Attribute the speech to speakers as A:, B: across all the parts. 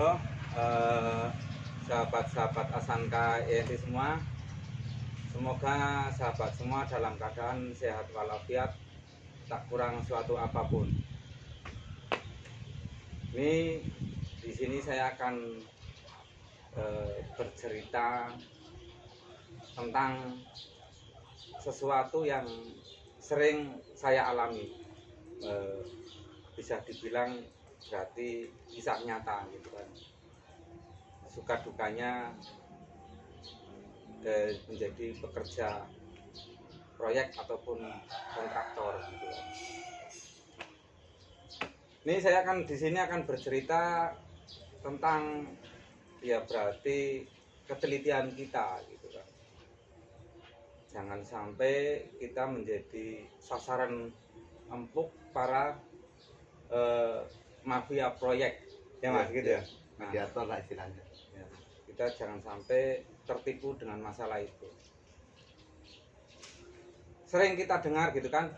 A: Halo, eh, sahabat-sahabat Asanka ENT semua. Semoga sahabat semua dalam keadaan sehat walafiat, tak kurang suatu apapun. Ini di sini saya akan bercerita tentang sesuatu yang sering saya alami. Bisa dibilang berarti kisah nyata gitu kan. Suka dukanya menjadi pekerja proyek ataupun kontraktor gitu kan. Ini saya akan di sini akan bercerita tentang ya berarti ketelitian kita gitu kan. Jangan sampai kita menjadi sasaran empuk para mafia proyek ya Mas gitu ya.
B: Mediator lah istilahnya.
A: Ya, kita jangan sampai tertipu dengan masalah itu. Sering kita dengar gitu kan,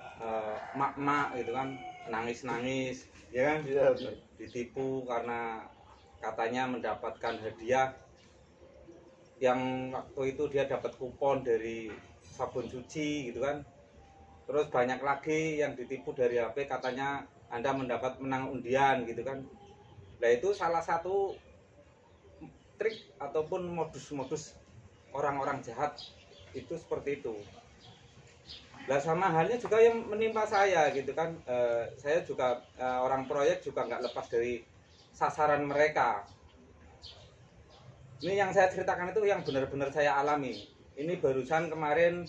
A: mak-mak gitu kan nangis-nangis ya kan, ditipu karena katanya mendapatkan hadiah yang waktu itu dia dapat kupon dari sabun cuci gitu kan. Terus banyak lagi yang ditipu dari HP, katanya Anda menang undian gitu kan. Nah itu salah satu trik ataupun modus-modus orang-orang jahat itu seperti itu. Nah sama halnya juga yang menimpa saya gitu kan. Saya juga orang proyek juga nggak lepas dari sasaran mereka. Ini yang saya ceritakan itu yang benar-benar saya alami. Ini barusan kemarin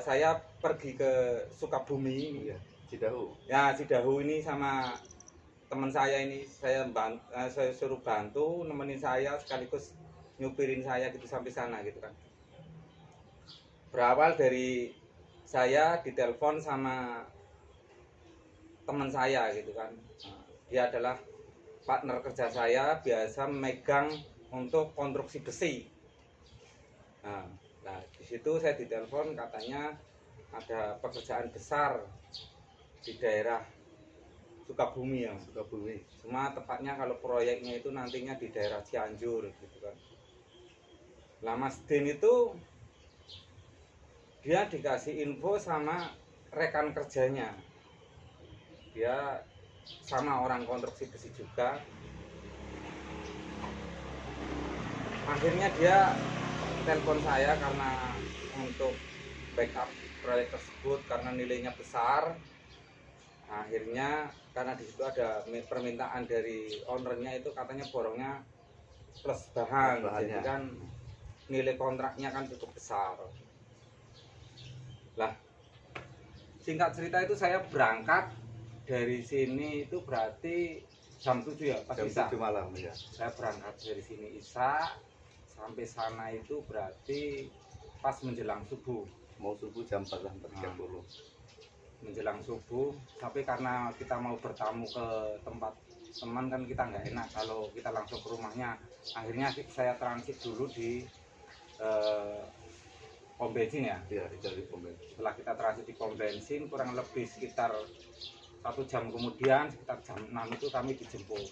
A: saya pergi ke Sukabumi,
B: ya, Cidahu.
A: Ya Cidahu ini sama teman saya ini, saya suruh bantu nemenin saya sekaligus nyupirin saya gitu sampai sana gitu kan. Berawal dari saya ditelepon sama teman saya gitu kan. Dia adalah partner kerja saya, biasa memegang untuk konstruksi besi. Nah, di situ saya ditelepon, katanya ada pekerjaan besar di daerah Sukabumi ya.
B: Sukabumi.
A: Cuma tepatnya kalau proyeknya itu nantinya di daerah Cianjur gitu kan. Lah Mas Din itu dia dikasih info sama rekan kerjanya. Dia sama orang konstruksi besi juga. Akhirnya dia telepon saya karena untuk backup proyek tersebut karena nilainya besar. Akhirnya karena di situ ada permintaan dari ownernya, itu katanya borongnya plus bahan, jadi kan nilai kontraknya kan cukup besar. Lah singkat cerita itu saya berangkat dari sini itu berarti jam 7 ya, pas
B: jam
A: Isya
B: 7 malam ya.
A: Saya berangkat dari sini Isya, sampai sana itu berarti pas menjelang subuh.
B: Mau subuh jam 4:30.
A: Menjelang subuh, tapi karena kita mau bertamu ke tempat teman kan kita nggak enak kalau kita langsung ke rumahnya. Akhirnya saya transit dulu di pom bensin ya.
B: Iya, di pom bensin.
A: Setelah kita transit di pom bensin kurang lebih sekitar 1 jam kemudian, sekitar jam 6 itu kami dijemput.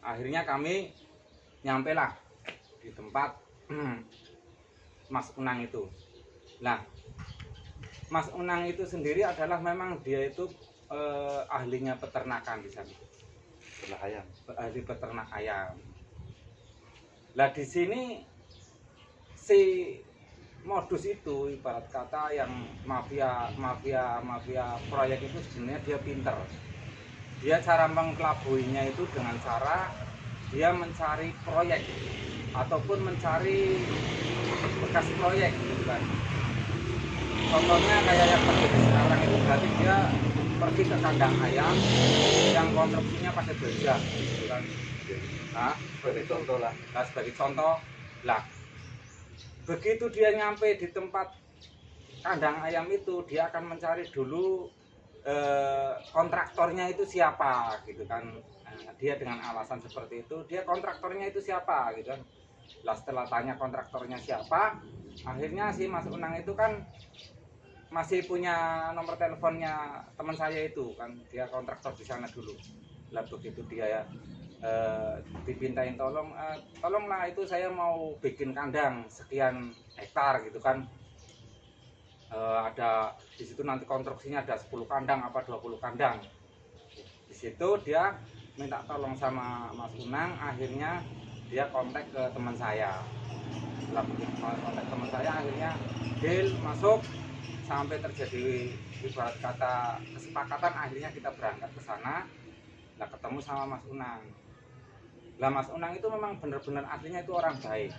A: Akhirnya kami nyampe lah di tempat Mas Unang itu. Nah, Mas Unang itu sendiri adalah memang dia itu ahlinya peternakan di sana.
B: Peternak ayam.
A: Ahli peternak ayam. Lah di sini si modus itu ibarat kata yang mafia proyek itu sebenarnya dia pinter. Dia cara mengkelabuinya itu dengan cara dia mencari proyek ataupun mencari bekas proyek gitu kan. Contohnya kayak yang terjadi sekarang itu berarti dia pergi ke kandang ayam yang konstruksinya pakai baja gitu kan. Nah,
B: Sebagai contoh lah.
A: Nah, sebagai contoh lah, begitu dia nyampe di tempat kandang ayam itu, dia akan mencari dulu kontraktornya itu siapa gitu kan. Nah, dia dengan alasan seperti itu, dia kontraktornya itu siapa gitu kan. Lah setelah tanya kontraktornya siapa, akhirnya si Mas Unang itu kan masih punya nomor teleponnya teman saya itu kan, dia kontraktor di sana dulu. Lah begitu dia dipintain tolonglah itu saya mau bikin kandang sekian hektar gitu kan. Ada di situ nanti konstruksinya ada 10 kandang apa 20 kandang. Di situ dia minta tolong sama Mas Unang, akhirnya dia kontak ke teman saya. Setelah kontak teman saya, akhirnya deal masuk sampai terjadi ibarat kata kesepakatan, akhirnya kita berangkat ke sana. Lah ketemu sama Mas Unang. Lah Mas Unang itu memang benar-benar aslinya itu orang baik.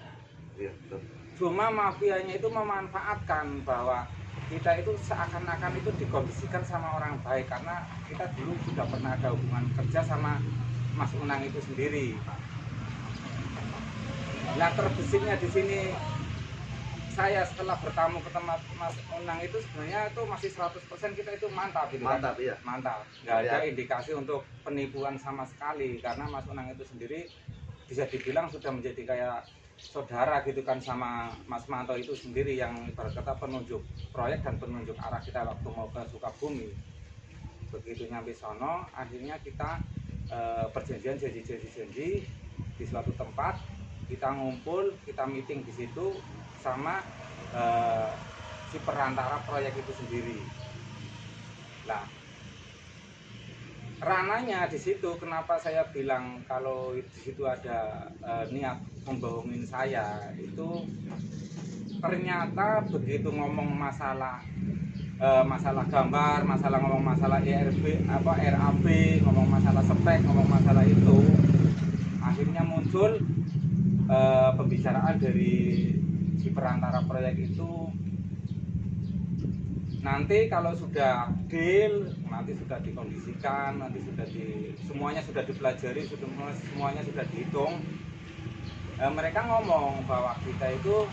B: Iya, betul.
A: Cuma mafianya itu memanfaatkan bahwa kita itu seakan-akan itu dikondisikan sama orang baik, karena kita dulu sudah pernah ada hubungan kerja sama Mas Unang itu sendiri. Nah terbesarnya di sini saya setelah bertamu ke tempat Mas Unang itu sebenarnya itu masih 100% kita itu mantap gitu kan?
B: Mantap, iya.
A: Mantap, nggak ada indikasi untuk penipuan sama sekali, karena Mas Unang itu sendiri bisa dibilang sudah menjadi kayak saudara gitu kan sama Mas Manto itu sendiri, yang ibarat kata penunjuk proyek dan penunjuk arah kita waktu mau ke Sukabumi. Begitu nyampe sono, akhirnya kita perjanjian janji di suatu tempat, kita ngumpul, kita meeting di situ sama si perantara proyek itu sendiri. Nah, rananya di situ kenapa saya bilang kalau di situ ada niat membohongin saya, itu ternyata begitu ngomong masalah masalah gambar, masalah ngomong masalah ERB apa RAB, ngomong masalah spek, ngomong masalah itu, akhirnya muncul pembicaraan dari si perantara proyek itu, nanti kalau sudah deal, nanti sudah dikondisikan, nanti sudah semuanya sudah dipelajari, semuanya sudah dihitung. Mereka ngomong bahwa kita itu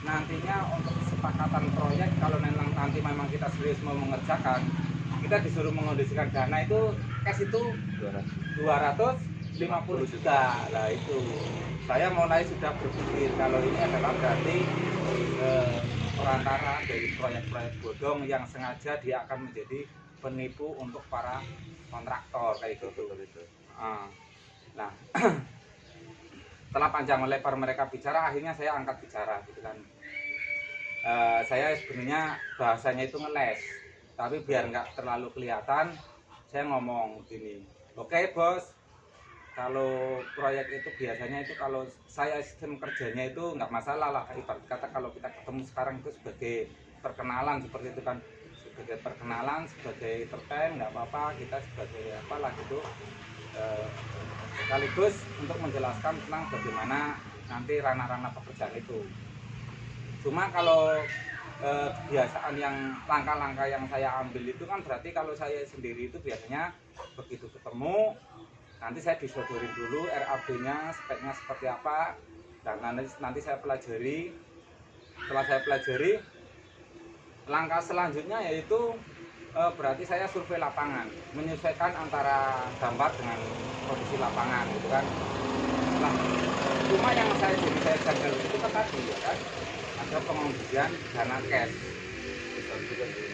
A: nantinya untuk kesepakatan proyek, kalau nanti memang kita serius mau mengerjakan, kita disuruh mengondisikan dana itu cash itu 250 juta. Lah itu saya mulai sudah berpikir kalau ini adalah berarti perantara dari proyek-proyek bodong yang sengaja dia akan menjadi penipu untuk para kontraktor kayak gitu. Nah, setelah panjang lebar mereka bicara, akhirnya saya angkat bicara gitu kan. Saya sebenarnya bahasanya itu ngeles, tapi biar nggak terlalu kelihatan, saya ngomong gini, oke bos, kalau proyek itu biasanya itu kalau saya sistem kerjanya itu nggak masalah lah, ibarat kata kalau kita ketemu sekarang itu sebagai perkenalan seperti itu kan, sebagai perkenalan, sebagai entertain nggak apa-apa, kita sebagai apalah gitu, sekaligus untuk menjelaskan tentang bagaimana nanti ranah-ranah pekerjaan itu. Cuma kalau kebiasaan yang langkah-langkah yang saya ambil itu kan berarti kalau saya sendiri itu biasanya begitu ketemu, nanti saya disodorin dulu RAB-nya, speknya seperti apa, dan nanti saya pelajari. Setelah saya pelajari, langkah selanjutnya yaitu berarti saya survei lapangan, menyesuaikan antara gambar dengan kondisi lapangan gitu kan. Nah, cuma yang saya janggal itu kan tadi ya kan, ada pengundian dana cash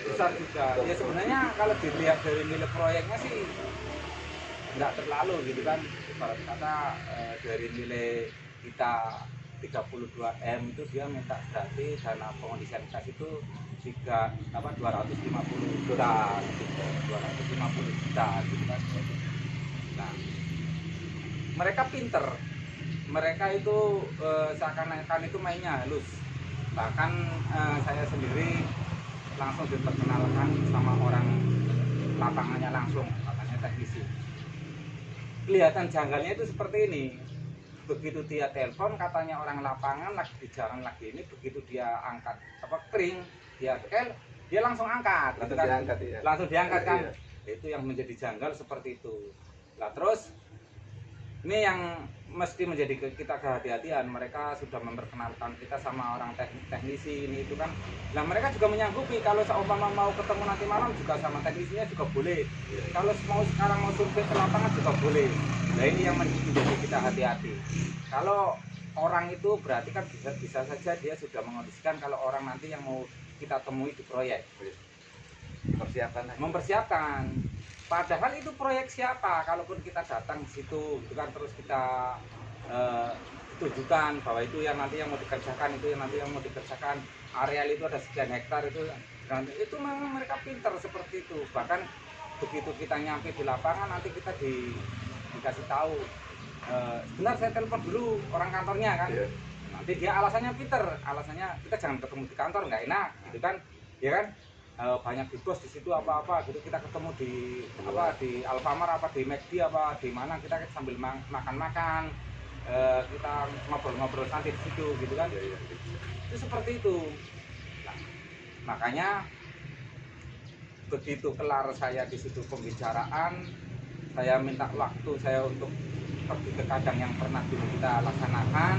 A: besar juga. Ya sebenarnya kalau dilihat dari nilai proyeknya sih nggak terlalu gitu kan, ibarat kata dari nilai kita 32M itu dia minta berarti dana pengondisian kas itu 250 juta gitu, 250 juta gitu kan. Nah, mereka pinter, mereka itu seakan-akan itu mainnya halus. Bahkan saya sendiri langsung diperkenalkan sama orang lapangannya langsung, katanya teknisi. Kelihatan janggalnya itu seperti ini. Begitu dia telepon katanya orang lapangan lagi di jalan lagi ini, begitu dia angkat kering, dia langsung angkat,
B: langsung
A: gitu kan?
B: diangkat, iya.
A: Langsung diangkat kan?
B: Iya.
A: Itu yang menjadi janggal seperti itu. Lah terus ini yang mesti menjadi kita kehati-hatian, mereka sudah memperkenalkan kita sama orang teknisi ini itu kan. Nah mereka juga menyanggupi kalau seumpama mau ketemu nanti malam juga sama teknisinya juga boleh. Kalau mau sekarang mau survei ke lapangan juga boleh. Nah ini yang menjadi kita hati-hati. Kalau orang itu berarti kan bisa saja dia sudah mengondisikan kalau orang nanti yang mau kita temui di proyek.
B: Persiapan aja.
A: mempersiapkan. Padahal itu proyek siapa? Kalaupun kita datang ke situ, itu kan terus kita tunjukkan bahwa itu yang nanti yang mau dikerjakan, itu yang nanti yang mau dikerjakan. Areal itu ada sekian hektar itu memang mereka pintar seperti itu. Bahkan begitu kita nyampe di lapangan nanti kita dikasih tahu. Sebentar saya telepon dulu orang kantornya kan.
B: Iya.
A: Nanti dia alasannya pinter, alasannya kita jangan ketemu di kantor nggak enak, gitu kan, ya kan. Banyak di bos di situ apa-apa gitu, kita ketemu di apa di Alfamart apa di McD apa di mana, kita sambil makan-makan, kita ngobrol-ngobrol santai di situ gitu kan.
B: Iya.
A: Itu seperti itu. Nah, makanya begitu kelar saya di situ pembicaraan, saya minta waktu saya untuk pergi ke kandang yang pernah dulu kita laksanakan.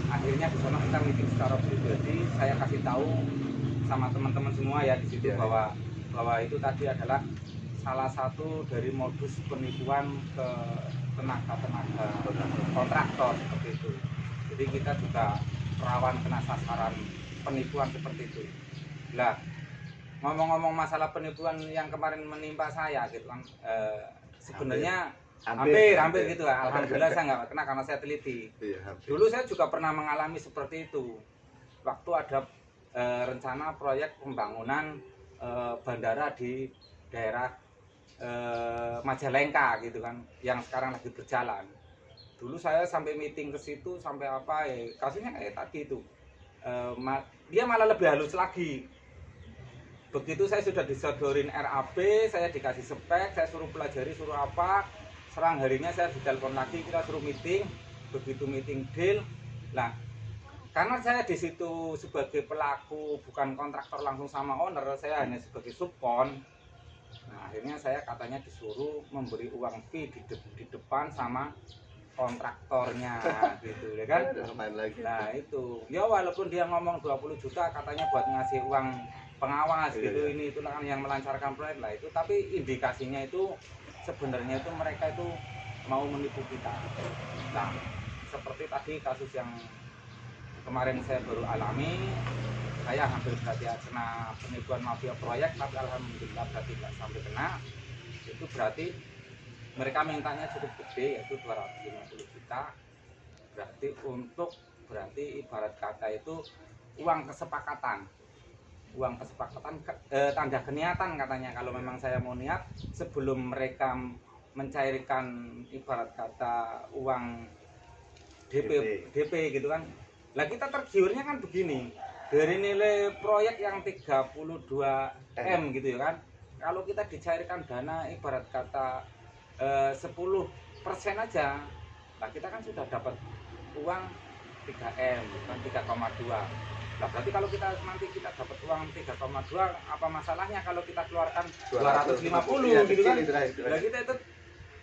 A: Akhirnya di sana kita meeting secara pribadi, saya kasih tahu sama teman-teman semua ya di situ bahwa itu tadi adalah salah satu dari modus penipuan ke tenaga kontraktor seperti itu. Jadi kita juga rawan kena sasaran penipuan seperti itu. Lah, ngomong-ngomong masalah penipuan yang kemarin menimpa saya gitu kan, sebenarnya hampir gitu lah. Alhamdulillah saya nggak kena karena saya teliti. Dulu saya juga pernah mengalami seperti itu. Waktu ada rencana proyek pembangunan bandara di daerah Majalengka gitu kan, yang sekarang lagi berjalan. Dulu saya sampai meeting ke situ sampai apa ya, kasusnya kayak tadi itu. Dia malah lebih halus lagi. Begitu saya sudah disodorin RAB, saya dikasih spek, saya suruh pelajari, suruh apa, serang harinya saya ditelepon lagi, kita suruh meeting. Begitu meeting deal, nah karena saya di situ sebagai pelaku bukan kontraktor langsung sama owner, saya hanya sebagai subkon. Nah akhirnya saya katanya disuruh memberi uang fee di depan sama kontraktornya gitu ya kan. Nah itu ya walaupun dia ngomong 20 juta katanya buat ngasih uang pengawas gitu, ini itulah kan yang melancarkan proyek lah itu, tapi indikasinya itu sebenarnya itu mereka itu mau menipu kita. Nah seperti tadi kasus yang kemarin saya baru alami, saya hampir berarti kena penipuan mafia proyek, tapi alhamdulillah berarti tidak sampai kena. Itu berarti mereka mintanya cukup gede, yaitu 250 juta. Berarti ibarat kata itu uang kesepakatan, tanda keniatan katanya. Kalau memang saya mau niat sebelum mereka mencairkan ibarat kata uang DP gitu kan. Lah kita tergiurnya kan begini, dari nilai proyek yang 32 M gitu ya kan, kalau kita dicairkan dana ibarat kata 10% aja, nah kita kan sudah dapat uang 3 M kan 3,2. Nah berarti kalau kita nanti kita dapat uang 3,2, apa masalahnya kalau kita keluarkan 250 gitu kan. Nah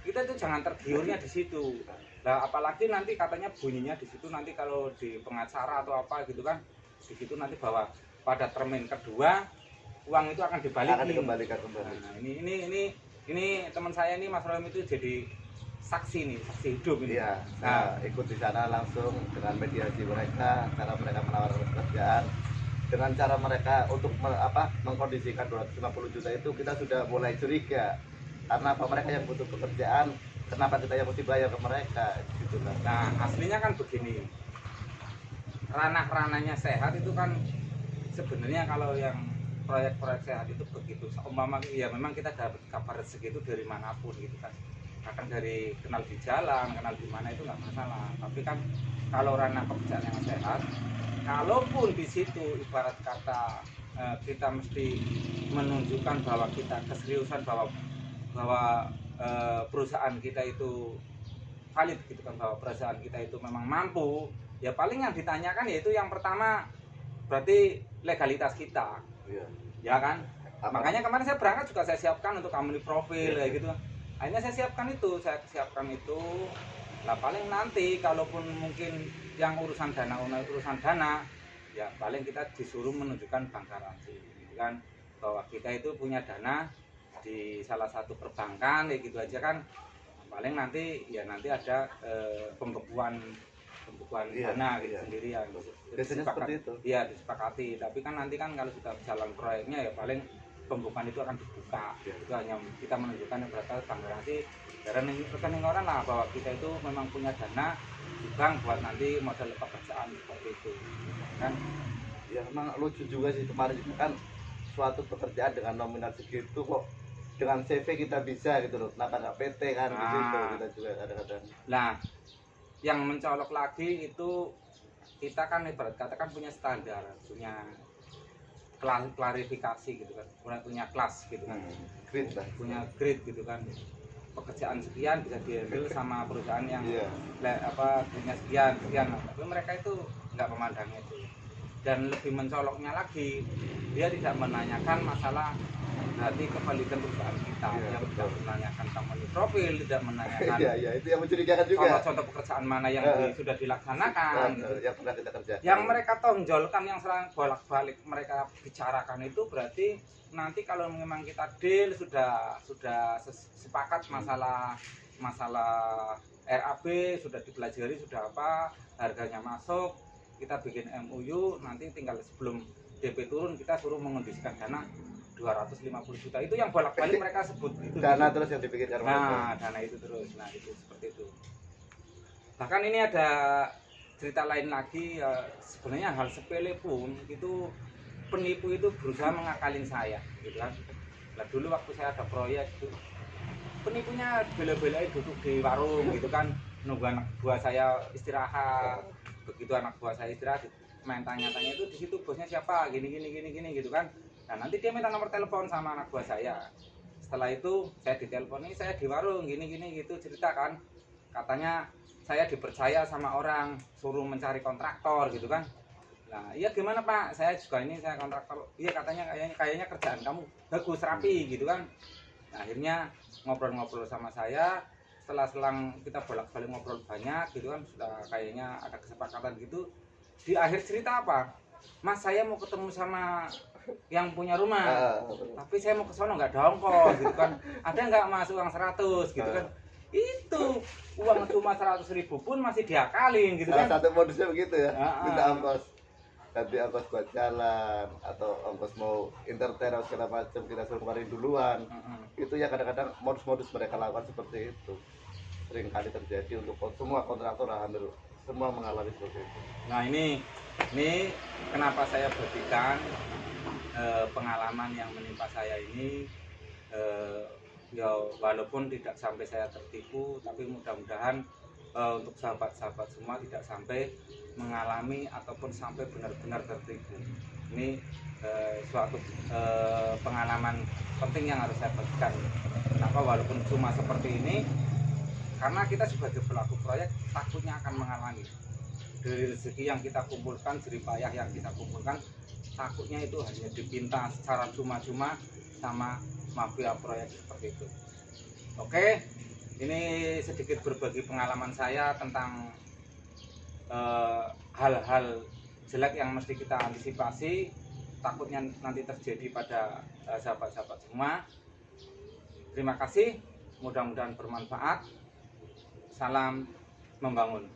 A: kita itu jangan tergiurnya di situ. Nah, apalagi nanti katanya bunyinya di situ nanti kalau di pengacara atau apa gitu kan, di situ nanti bahwa pada termin kedua uang itu akan dikembalikan kembali. Nah, ini teman saya ini Mas Rohim itu jadi saksi nih, saksi hidup ini.
B: Iya, nah ikut di sana langsung dengan mediasi mereka, cara mereka menawarkan pekerjaan, dengan cara mereka untuk mengkondisikan 250 juta itu kita sudah mulai curiga. Karena apa, mereka yang butuh pekerjaan, kenapa kita yang mesti bayar ke mereka gitu kan.
A: Nah aslinya kan begini, ranah-ranahnya sehat itu kan sebenarnya kalau yang proyek-proyek sehat itu begitu, seumpama ya memang kita dapat kabar segitu dari manapun gitu kan, kadang dari kenal di jalan, kenal di mana itu nggak masalah. Tapi kan kalau ranah pekerjaan yang sehat, kalaupun di situ ibarat kata kita mesti menunjukkan bahwa kita keseriusan, bahwa perusahaan kita itu valid gitu kan, bahwa perusahaan kita itu memang mampu, ya paling yang ditanyakan yaitu yang pertama berarti legalitas kita. Ya kan, makanya kemarin saya berangkat juga saya siapkan untuk company profil kayak gitu. Akhirnya saya siapkan itu, lah paling nanti kalaupun mungkin yang urusan dana ya paling kita disuruh menunjukkan bank garansi gitu kan, bahwa kita itu punya dana di salah satu perbankan kayak gitu aja kan. Paling nanti ada pembukuan dana gitu sendiri yang
B: biasanya seperti itu.
A: Iya disepakati. Tapi kan nanti kan kalau sudah jalan proyeknya ya paling pembukaan itu akan dibuka. Itu hanya kita menunjukkan berapa transparansi dan rekening orang lah bahwa kita itu memang punya dana di bank buat nanti modal pekerjaan seperti itu kan.
B: Ya memang lucu juga sih kemarin itu kan suatu pekerjaan dengan nominal segitu kok dengan CV kita bisa gitu loh, kenapa nggak PT kan di situ kita juga kadang-kadang.
A: Nah, yang mencolok lagi itu kita kan ibarat katakan punya standar, punya klarifikasi gitu kan, punya kelas gitu kan,
B: Grade lah.
A: punya grade gitu kan. Pekerjaan sekian bisa diambil sama perusahaan yang punya sekian, tapi mereka itu nggak memandang itu. Dan lebih mencoloknya lagi, dia tidak menanyakan masalah berarti kevalidan perusahaan kita, dia tidak menanyakan company profil, tidak menanyakan
B: itu yang mencurigakan juga.
A: contoh pekerjaan mana yang sudah dilaksanakan gitu.
B: Yang pernah kita kerjakan.
A: Yang mereka tonjolkan, yang sering bolak-balik mereka bicarakan itu berarti nanti kalau memang kita deal sudah sepakat masalah RAB, sudah dipelajari, sudah apa, harganya masuk, kita bikin MOU, nanti tinggal sebelum DP turun kita suruh mengondisikan dana 250 juta. Itu yang bolak-balik mereka sebut itu.
B: Dana terus yang dipikirkan.
A: Nah, dana itu terus. Nah, itu seperti itu. Bahkan ini ada cerita lain lagi, sebenarnya hal sepele pun itu penipu itu berusaha mengakalin saya gitu kan. Nah, dulu waktu saya ada proyek itu penipunya bela-belain duduk di warung gitu kan, nunggu anak buah saya istirahat. Begitu anak buah saya istirahat, main tanya-tanya itu di situ bosnya siapa, gini gitu kan. Nah, nanti dia minta nomor telepon sama anak buah saya. Setelah itu saya ditelepon, ini saya di warung gini gitu cerita kan. Katanya saya dipercaya sama orang suruh mencari kontraktor gitu kan. Nah, iya gimana Pak? Saya juga ini, saya kontraktor. Iya katanya kayaknya kerjaan kamu bagus, rapi gitu kan. Nah, akhirnya ngobrol-ngobrol sama saya. Setelah selang kita bolak-balik ngobrol banyak gitu kan, sudah kayaknya ada kesepakatan gitu. Di akhir cerita apa? Mas, saya mau ketemu sama yang punya rumah, tapi saya mau ke sono nggak ada ongkos gitu kan. Ada nggak Mas uang 100 gitu kan. Itu uang cuma 100.000 pun masih diakalin gitu kan.
B: Salah satu modusnya begitu ya, minta ongkos, nanti ongkos buat jalan atau ongkos mau entertain atau segala macam kita suruh kemarin duluan. Itu ya kadang-kadang modus-modus mereka lakukan seperti itu, sering kali terjadi untuk semua kontraktor, hampir semua mengalami seperti itu.
A: Nah, ini kenapa saya berikan pengalaman yang menimpa saya ini, ya walaupun tidak sampai saya tertipu, tapi mudah-mudahan untuk sahabat-sahabat semua tidak sampai mengalami ataupun sampai benar-benar tertipu. Ini suatu pengalaman penting yang harus saya bagikan. Kenapa walaupun cuma seperti ini? Karena kita sebagai pelaku proyek takutnya akan mengalami dari rezeki yang kita kumpulkan, jerih payah yang kita kumpulkan, takutnya itu hanya dipinta secara cuma-cuma sama mafia proyek seperti itu. Oke, ini sedikit berbagi pengalaman saya tentang hal-hal jelek yang mesti kita antisipasi, takutnya nanti terjadi pada sahabat-sahabat semua. Terima kasih, mudah-mudahan bermanfaat. Salam membangun.